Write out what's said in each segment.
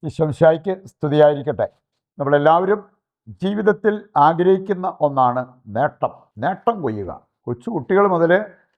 ഈശോമിശിഹായ്ക്ക് സ്തുതിയായിരിക്കട്ടെ. നമ്മളെല്ലാവരും ജീവിതത്തിൽ ആഗ്രഹിക്കുന്ന ഒന്നാണ് നേട്ടം. നേട്ടം കൊയ്യുക. കൊച്ചു കുട്ടികൾ മുതൽ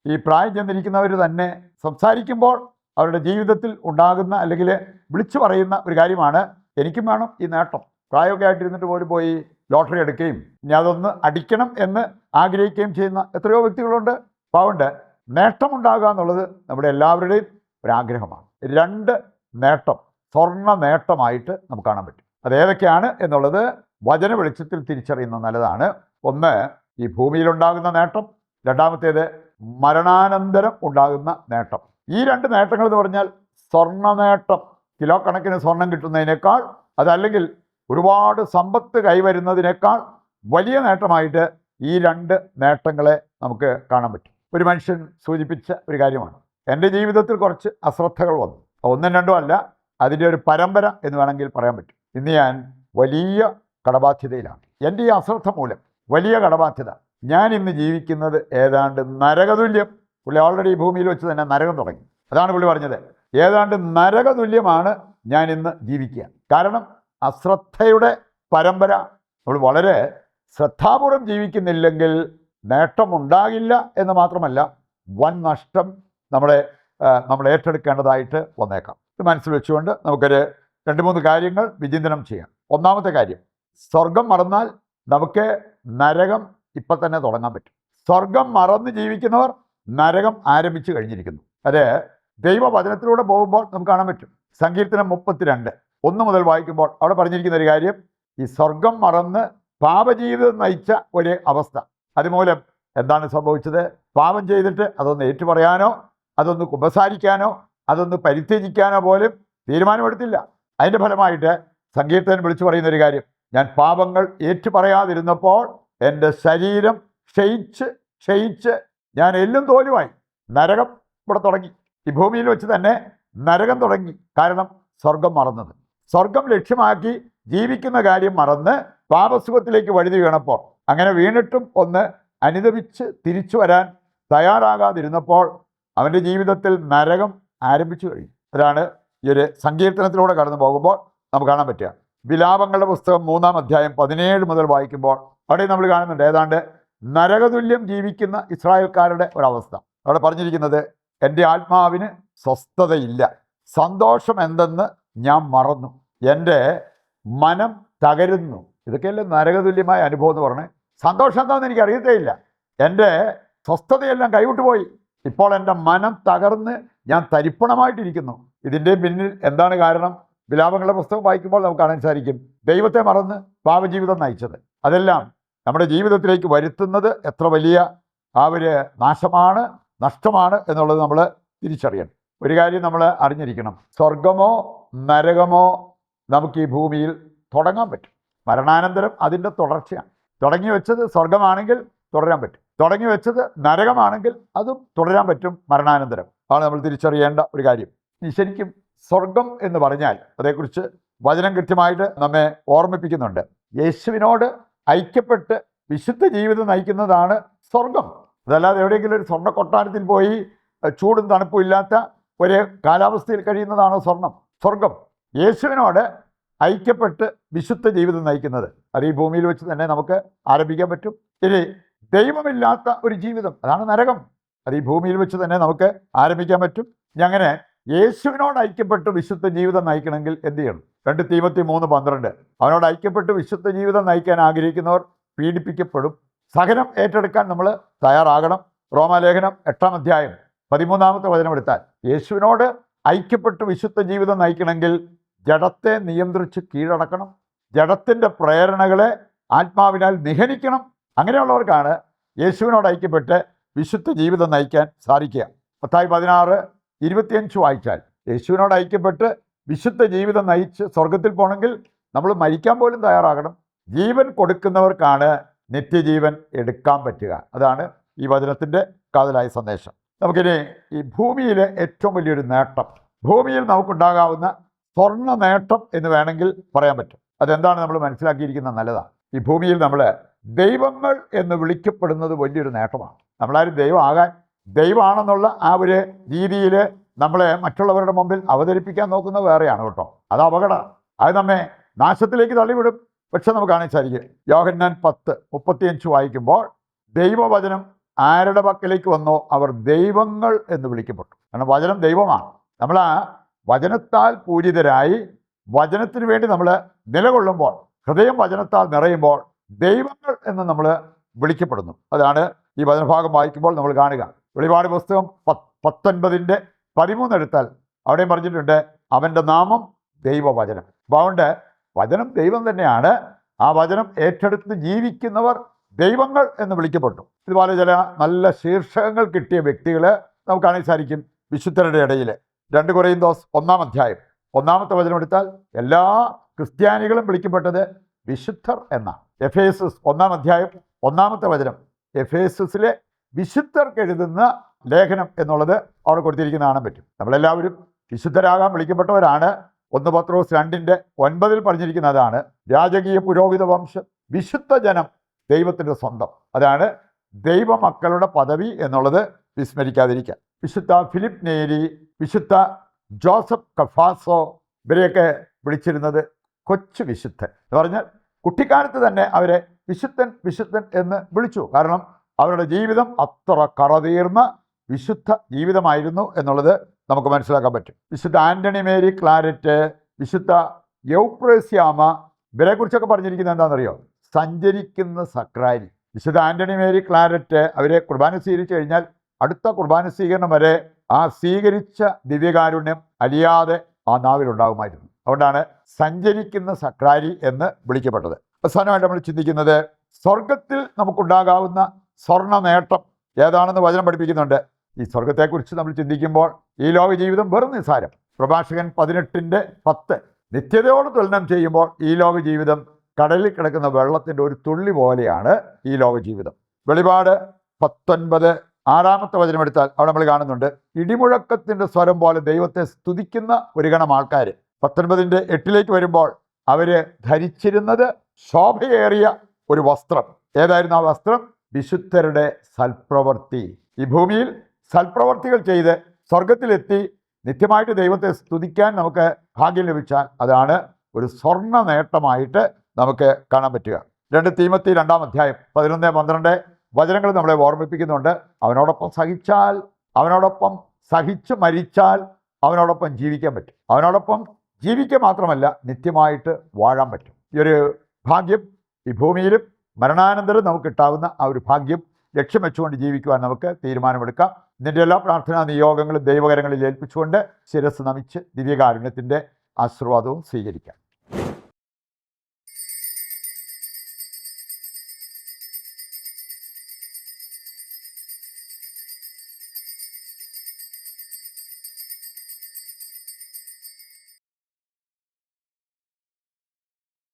ഈ പ്രായം ചെന്നിരിക്കുന്നവർ തന്നെ സംസാരിക്കുമ്പോൾ അവരുടെ ജീവിതത്തിൽ ഉണ്ടാകുന്ന അല്ലെങ്കിൽ വിളിച്ചു പറയുന്ന ഒരു കാര്യമാണ് എനിക്കും വേണം ഈ നേട്ടം. പ്രായമൊക്കെ ആയിട്ടിരുന്നിട്ട് പോലും പോയി ലോട്ടറി എടുക്കുകയും ഇനി അതൊന്ന് അടിക്കണം എന്ന് ആഗ്രഹിക്കുകയും ചെയ്യുന്ന എത്രയോ വ്യക്തികളുണ്ട്. പാവുണ്ട്. നേട്ടമുണ്ടാകുക എന്നുള്ളത് നമ്മുടെ എല്ലാവരുടെയും ഒരാഗ്രഹമാണ്. രണ്ട് നേട്ടം സ്വർണ്ണ നേട്ടമായിട്ട് നമുക്ക് കാണാൻ പറ്റും. അതേതൊക്കെയാണ് എന്നുള്ളത് വചന വെളിച്ചത്തിൽ തിരിച്ചറിയുന്നത് നല്ലതാണ്. ഒന്ന്, ഈ ഭൂമിയിലുണ്ടാകുന്ന നേട്ടം. രണ്ടാമത്തേത്, മരണാനന്തരം ഉണ്ടാകുന്ന നേട്ടം. ഈ രണ്ട് നേട്ടങ്ങൾ എന്ന് പറഞ്ഞാൽ സ്വർണ്ണ നേട്ടം, കിലോ കണക്കിന് സ്വർണം കിട്ടുന്നതിനേക്കാൾ, അതല്ലെങ്കിൽ ഒരുപാട് സമ്പത്ത് കൈവരുന്നതിനേക്കാൾ വലിയ നേട്ടമായിട്ട് ഈ രണ്ട് നേട്ടങ്ങളെ നമുക്ക് കാണാൻ പറ്റും. ഒരു മനുഷ്യൻ സൂചിപ്പിച്ച ഒരു കാര്യമാണ്. എൻ്റെ ജീവിതത്തിൽ കുറച്ച് അശ്രദ്ധകൾ വന്നു. ഒന്നും രണ്ടും അല്ല, അതിൻ്റെ ഒരു പരമ്പര എന്ന് വേണമെങ്കിൽ പറയാൻ പറ്റും. ഇന്ന് ഞാൻ വലിയ കടബാധ്യതയിലാണ്. എൻ്റെ ഈ അശ്രദ്ധ മൂലം വലിയ കടബാധ്യത. ഞാൻ ഇന്ന് ജീവിക്കുന്നത് ഏതാണ്ട് നരകതുല്യം. പുള്ളി ഓൾറെഡി ഈ ഭൂമിയിൽ വെച്ച് തന്നെ നരകം തുടങ്ങി. അതാണ് പുള്ളി പറഞ്ഞത്. ഏതാണ്ട് നരകതുല്യമാണ് ഞാൻ ഇന്ന് ജീവിക്കുക. കാരണം അശ്രദ്ധയുടെ പരമ്പര. നമ്മൾ വളരെ ശ്രദ്ധാപൂർവം ജീവിക്കുന്നില്ലെങ്കിൽ നേട്ടമുണ്ടാകില്ല എന്ന് മാത്രമല്ല, വൻ നഷ്ടം നമ്മൾ ഏറ്റെടുക്കേണ്ടതായിട്ട് വന്നേക്കാം. ഇത് മനസ്സിൽ വെച്ചുകൊണ്ട് നമുക്കൊരു 2-3 കാര്യങ്ങൾ വിചിന്തനം ചെയ്യാം. ഒന്നാമത്തെ കാര്യം, സ്വർഗം മറന്നാൽ നമുക്ക് നരകം ഇപ്പം തന്നെ തുടങ്ങാൻ പറ്റും. സ്വർഗം മറന്ന് ജീവിക്കുന്നവർ നരകം ആരംഭിച്ചു കഴിഞ്ഞിരിക്കുന്നു. അത് ദൈവവചനത്തിലൂടെ പോകുമ്പോൾ നമുക്ക് കാണാൻ പറ്റും. സങ്കീർത്തനം 32:1 മുതൽ വായിക്കുമ്പോൾ അവിടെ പറഞ്ഞിരിക്കുന്ന ഒരു കാര്യം, ഈ സ്വർഗം മറന്ന് പാപജീവിതം നയിച്ച ഒരു അവസ്ഥ. അതുമൂലം എന്താണ് സംഭവിച്ചത്? പാപം ചെയ്തിട്ട് അതൊന്ന് ഏറ്റുപറയാനോ അതൊന്ന് കുമ്പസാരിക്കാനോ അതൊന്ന് പരിത്യജിക്കാനോ പോലും തീരുമാനമെടുത്തില്ല. അതിൻ്റെ ഫലമായിട്ട് സങ്കീർത്തകൻ വിളിച്ചു പറയുന്ന ഒരു കാര്യം, ഞാൻ പാപങ്ങൾ ഏറ്റുപറയാതിരുന്നപ്പോൾ എൻ്റെ ശരീരം ക്ഷയിച്ച് ഞാൻ എല്ലും തോലുമായി. നരകം ഇവിടെ തുടങ്ങി. ഈ ഭൂമിയിൽ വെച്ച് തന്നെ നരകം തുടങ്ങി. കാരണം സ്വർഗം മറന്നത്. സ്വർഗം ലക്ഷ്യമാക്കി ജീവിക്കുന്ന കാര്യം മറന്ന് പാപസുഖത്തിലേക്ക് വഴുതി വീണപ്പോൾ, അങ്ങനെ വീണിട്ടും ഒന്ന് അനുദപിച്ച് തിരിച്ചു വരാൻ തയ്യാറാകാതിരുന്നപ്പോൾ അവൻ്റെ ജീവിതത്തിൽ നരകം ആരംഭിച്ചു കഴിഞ്ഞു. അതാണ് ഈ ഒരു സങ്കീർത്തനത്തിലൂടെ കടന്നു പോകുമ്പോൾ നമുക്ക് കാണാൻ പറ്റുക. വിലാപങ്ങളുടെ പുസ്തകം 3-ാം അധ്യായം 17 മുതൽ വായിക്കുമ്പോൾ അവിടെ നമ്മൾ കാണുന്നുണ്ട് ഏതാണ്ട് നരകതുല്യം ജീവിക്കുന്ന ഇസ്രായേൽക്കാരുടെ ഒരവസ്ഥ. അവിടെ പറഞ്ഞിരിക്കുന്നത്, എൻ്റെ ആത്മാവിന് സ്വസ്ഥതയില്ല, സന്തോഷം എന്തെന്ന് ഞാൻ മറന്നു, എൻ്റെ മനം തകരുന്നു. ഇതൊക്കെയല്ലേ നരകതുല്യമായ അനുഭവം എന്ന് പറഞ്ഞേ. സന്തോഷം എന്താണെന്ന് എനിക്ക് അറിയത്തേയില്ല, എൻ്റെ സ്വസ്ഥതയെല്ലാം കൈവിട്ടുപോയി, ഇപ്പോൾ എൻ്റെ മനം തകർന്ന് ഞാൻ തരിപ്പണമായിട്ടിരിക്കുന്നു. ഇതിൻ്റെ പിന്നിൽ എന്താണ് കാരണം? വിലാപങ്ങളുടെ പുസ്തകം വായിക്കുമ്പോൾ നമുക്ക് കാണാൻ സാധിക്കും, ദൈവത്തെ മറന്ന് പാപജീവിതം നയിച്ചത്. അതെല്ലാം നമ്മുടെ ജീവിതത്തിലേക്ക് വരുത്തുന്നത് എത്ര വലിയ ഒരു നാശമാണ്, നഷ്ടമാണ് എന്നുള്ളത് നമ്മൾ തിരിച്ചറിയണം. ഒരു കാര്യം നമ്മൾ അറിഞ്ഞിരിക്കണം, സ്വർഗമോ നരകമോ നമുക്ക് ഈ ഭൂമിയിൽ തുടങ്ങാൻ പറ്റും. മരണാനന്തരം അതിൻ്റെ തുടർച്ചയാണ്. തുടങ്ങി വെച്ചത് സ്വർഗമാണെങ്കിൽ തുടരാൻ പറ്റും, തുടങ്ങി വെച്ചത് നരകമാണെങ്കിൽ അതും തുടരാൻ പറ്റും മരണാനന്തരം. ആണ് നമ്മൾ തിരിച്ചറിയേണ്ട ഒരു കാര്യം. ശരിക്കും സ്വർഗം എന്ന് പറഞ്ഞാൽ അതേക്കുറിച്ച് വചനം കൃത്യമായിട്ട് നമ്മെ ഓർമ്മിപ്പിക്കുന്നുണ്ട്. യേശുവിനോട് ഐക്യപ്പെട്ട് വിശുദ്ധ ജീവിതം നയിക്കുന്നതാണ് സ്വർഗം. അതല്ലാതെ എവിടെയെങ്കിലും ഒരു സ്വർണ്ണ കൊട്ടാരത്തിൽ പോയി ചൂടും തണുപ്പും ഇല്ലാത്ത ഒരു കാലാവസ്ഥയിൽ കഴിയുന്നതാണ് സ്വർഗം. യേശുവിനോട് ഐക്യപ്പെട്ട് വിശുദ്ധ ജീവിതം നയിക്കുന്നത് അത് ഈ ഭൂമിയിൽ വെച്ച് തന്നെ നമുക്ക് ആരംഭിക്കാൻ പറ്റും. ഇനി ദൈവമില്ലാത്ത ഒരു ജീവിതം, അതാണ് നരകം. അത് ഈ ഭൂമിയിൽ വെച്ച് തന്നെ നമുക്ക് ആരംഭിക്കാൻ പറ്റും. അങ്ങനെ യേശുവിനോട് ഐക്യപ്പെട്ട് വിശുദ്ധ ജീവിതം നയിക്കണമെങ്കിൽ എന്ത് ചെയ്യണം? 2 തീമോത്തി 3:12, അവനോട് ഐക്യപ്പെട്ട് വിശുദ്ധ ജീവിതം നയിക്കാൻ ആഗ്രഹിക്കുന്നവർ പീഡിപ്പിക്കപ്പെടും. സഹനം ഏറ്റെടുക്കാൻ നമ്മൾ തയ്യാറാകണം. റോമാലേഖനം 8-ാം അധ്യായം 13-ാമത്തെ വചനം എടുത്താൽ, യേശുവിനോട് ഐക്യപ്പെട്ട് വിശുദ്ധ ജീവിതം നയിക്കണമെങ്കിൽ ജഡത്തെ നിയന്ത്രിച്ച് കീഴടക്കണം, ജഡത്തിൻ്റെ പ്രേരണകളെ ആത്മാവിനാൽ നിഹനിക്കണം. അങ്ങനെയുള്ളവർക്കാണ് യേശുവിനോട് ഐക്യപ്പെട്ട് വിശുദ്ധ ജീവിതം നയിക്കാൻ സാധിക്കുക. മത്തായി 16:25 വായിച്ചാൽ, യേശുവിനോട് ഐക്യപ്പെട്ട് വിശുദ്ധ ജീവിതം നയിച്ച് സ്വർഗത്തിൽ പോകണമെങ്കിൽ നമ്മൾ മരിക്കാൻ പോലും തയ്യാറാകണം. ജീവൻ കൊടുക്കുന്നവർക്കാണ് നിത്യജീവൻ എടുക്കാൻ പറ്റുക. അതാണ് ഈ വചനത്തിൻ്റെ കാതലായ സന്ദേശം. നമുക്കിനി ഈ ഭൂമിയിലെ ഏറ്റവും വലിയൊരു നേട്ടം, ഭൂമിയിൽ നമുക്കുണ്ടാകാവുന്ന സ്വർണ്ണ നേട്ടം എന്ന് വേണമെങ്കിൽ പറയാൻ പറ്റും. അതെന്താണ് നമ്മൾ മനസ്സിലാക്കിയിരിക്കുന്നത് നല്ലതാണ്. ഈ ഭൂമിയിൽ നമ്മൾ ദൈവങ്ങൾ എന്ന് വിളിക്കപ്പെടുന്നത് വലിയൊരു നേട്ടമാണ്. നമ്മളാരും ദൈവമാണെന്നുള്ള ആ ഒരു രീതിയിൽ നമ്മളെ മറ്റുള്ളവരുടെ മുമ്പിൽ അവതരിപ്പിക്കാൻ നോക്കുന്നത് വേറെയാണ് കേട്ടോ. അത് അപകടമാണ്. അത് നമ്മെ നാശത്തിലേക്ക് തള്ളിവിടും. പക്ഷെ നമുക്ക് കാണാൻ സാധിക്കും യോഹന്നാൻ 10:35 വായിക്കുമ്പോൾ ദൈവവചനം ആരുടെ പക്കലേക്ക് വന്നോ അവർ ദൈവങ്ങൾ എന്ന് വിളിക്കപ്പെട്ടു. കാരണം വചനം ദൈവമാണ്. നമ്മൾ ആ വചനത്താൽ പൂരിതരായി വചനത്തിന് വേണ്ടി നമ്മൾ നിലകൊള്ളുമ്പോൾ, ഹൃദയം വചനത്താൽ നിറയുമ്പോൾ ദൈവങ്ങൾ എന്ന് നമ്മൾ വിളിക്കപ്പെടുന്നു. അതാണ് ഈ വചനഭാഗം വായിക്കുമ്പോൾ നമ്മൾ കാണുക. വെളിപാട് പുസ്തകം 19:13 എടുത്താൽ അവിടെയും പറഞ്ഞിട്ടുണ്ട് അവൻ്റെ നാമം ദൈവവചനം. അപ്പോൾ അതുകൊണ്ട് വചനം ദൈവം തന്നെയാണ്. ആ വചനം ഏറ്റെടുത്ത് ജീവിക്കുന്നവർ ദൈവങ്ങൾ എന്ന് വിളിക്കപ്പെട്ടു. ഇതുപോലെ ചില നല്ല ശീർഷകങ്ങൾ കിട്ടിയ വ്യക്തികൾ നമുക്ക് കാണാൻ സാധിക്കും വിശുദ്ധരുടെ ഇടയിൽ. 2 കൊരിന്തോസ് 1-ാം അധ്യായം 1-ാമത്തെ വചനം എടുത്താൽ എല്ലാ ക്രിസ്ത്യാനികളും വിളിക്കപ്പെട്ടത് വിശുദ്ധർ എന്നാണ്. എഫേസസ് 1-ാം അധ്യായം 1-ാമത്തെ വചനം എഫേസസിലെ വിശുദ്ധർക്ക് എഴുതുന്ന ലേഖനം എന്നുള്ളത് അവിടെ കൊടുത്തിരിക്കുന്ന കാണാൻ പറ്റും. നമ്മളെല്ലാവരും വിശുദ്ധരാകാൻ വിളിക്കപ്പെട്ടവരാണ്. 1 പത്രോസ് 2:9 പറഞ്ഞിരിക്കുന്ന അതാണ്. രാജകീയ പുരോഹിത വംശം, വിശുദ്ധ ജനം, ദൈവത്തിൻ്റെ സ്വന്തം. അതാണ് ദൈവമക്കളുടെ പദവി എന്നുള്ളത് വിസ്മരിക്കാതിരിക്കുക. വിശുദ്ധ ഫിലിപ്പ് നേരി, വിശുദ്ധ ജോസഫ് കഫാസോ, ഇവരെയൊക്കെ വിളിച്ചിരുന്നത് കൊച്ചു വിശുദ്ധൻ എന്ന് പറഞ്ഞാൽ കുട്ടിക്കാലത്ത് തന്നെ അവരെ വിശുദ്ധൻ വിശുദ്ധൻ എന്ന് വിളിച്ചു. കാരണം അവരുടെ ജീവിതം അത്ര കറതീർന്ന വിശുദ്ധ ജീവിതമായിരുന്നു എന്നുള്ളത് നമുക്ക് മനസ്സിലാക്കാൻ പറ്റും. വിശുദ്ധ ആൻ്റണി മേരി ക്ലാരറ്റ്, വിശുദ്ധ യൗപ്രേസ്യാമ, ഇവരെക്കുറിച്ചൊക്കെ പറഞ്ഞിരിക്കുന്നത് എന്താണെന്നറിയോ? സഞ്ചരിക്കുന്ന സക്രാരി. വിശുദ്ധ ആൻ്റണി മേരി ക്ലാരറ്റ് അവരെ കുർബാന സ്വീകരിച്ചു കഴിഞ്ഞാൽ അടുത്ത കുർബാന സ്വീകരണം വരെ ആ സ്വീകരിച്ച ദിവ്യകാരുണ്യം അലിയാതെ ആ നാവിലുണ്ടാകുമായിരുന്നു. അതുകൊണ്ടാണ് സഞ്ചരിക്കുന്ന സക്രാരി എന്ന് വിളിക്കപ്പെട്ടത്. അവസാനമായിട്ട് നമ്മൾ ചിന്തിക്കുന്നത് സ്വർഗത്തിൽ നമുക്കുണ്ടാകാവുന്ന സ്വർണ്ണ നേട്ടം ഏതാണെന്ന് വചനം പഠിപ്പിക്കുന്നുണ്ട്. ഈ സ്വർഗത്തെക്കുറിച്ച് നമ്മൾ ചിന്തിക്കുമ്പോൾ ഈ ലോക ജീവിതം വെറും നിസ്സാരം. പ്രഭാഷകൻ 18:10 നിത്യതയോട് തുലനം ചെയ്യുമ്പോൾ ഈ ലോക ജീവിതം കടലിൽ കിടക്കുന്ന വെള്ളത്തിൻ്റെ ഒരു തുള്ളി പോലെയാണ് ഈ ലോക ജീവിതം. വെളിപാട് 19:6 വചനം എടുത്താൽ അവിടെ നമ്മൾ കാണുന്നുണ്ട് ഇടിമുഴക്കത്തിൻ്റെ സ്വരം പോലെ ദൈവത്തെ സ്തുതിക്കുന്ന ഒരു ഗണം ആൾക്കാർ. 19:8 വരുമ്പോൾ അവർ ധരിച്ചിരുന്നത് ശോഭയേറിയ ഒരു വസ്ത്രം. ഏതായിരുന്നു ആ വസ്ത്രം? വിശുദ്ധരുടെ സൽപ്രവൃത്തി. ഈ ഭൂമിയിൽ സൽപ്രവർത്തികൾ ചെയ്ത് സ്വർഗത്തിലെത്തി നിത്യമായിട്ട് ദൈവത്തെ സ്തുതിക്കാൻ നമുക്ക് ഭാഗ്യം ലഭിച്ചാൽ അതാണ് ഒരു സ്വർണ്ണ നേട്ടമായിട്ട് നമുക്ക് കാണാൻ പറ്റുക. 2 തീമോത്തി 2-ാം അധ്യായം 11-12 വചനങ്ങൾ നമ്മളെ ഓർമ്മിപ്പിക്കുന്നുണ്ട്. അവനോടൊപ്പം സഹിച്ചാൽ, അവനോടൊപ്പം സഹിച്ച് മരിച്ചാൽ അവനോടൊപ്പം ജീവിക്കാൻ പറ്റും. അവനോടൊപ്പം ജീവിക്കുക മാത്രമല്ല നിത്യമായിട്ട് വാഴാൻ പറ്റും. ഈ ഒരു ഭാഗ്യം ഈ ഭൂമിയിലും മരണാനന്തരം നമുക്ക് കിട്ടാവുന്ന ആ ഒരു ഭാഗ്യം ലക്ഷ്യം വെച്ചുകൊണ്ട് ജീവിക്കുവാൻ നമുക്ക് തീരുമാനമെടുക്കാം. ഇതിൻ്റെ എല്ലാ പ്രാർത്ഥനാ നിയോഗങ്ങളും ദൈവകരങ്ങളിൽ ഏൽപ്പിച്ചുകൊണ്ട് ശിരസ് നമിച്ച് ദിവ്യകാരുണ്യത്തിൻ്റെ ആശീർവാദവും സ്വീകരിക്കാം.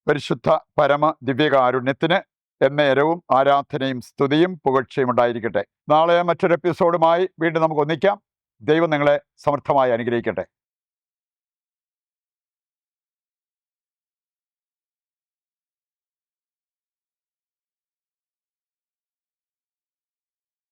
പരിശുദ്ധ പരമ ദിവ്യകാരുണ്യത്തിന് എന്നേരവും ആരാധനയും സ്തുതിയും പുകഴ്ചയും ഉണ്ടായിരിക്കട്ടെ. നാളെ മറ്റൊരു എപ്പിസോഡുമായി വീണ്ടും നമുക്ക് ഒന്നിക്കാം. ദൈവം നിങ്ങളെ സമർത്ഥമായി അനുഗ്രഹിക്കട്ടെ.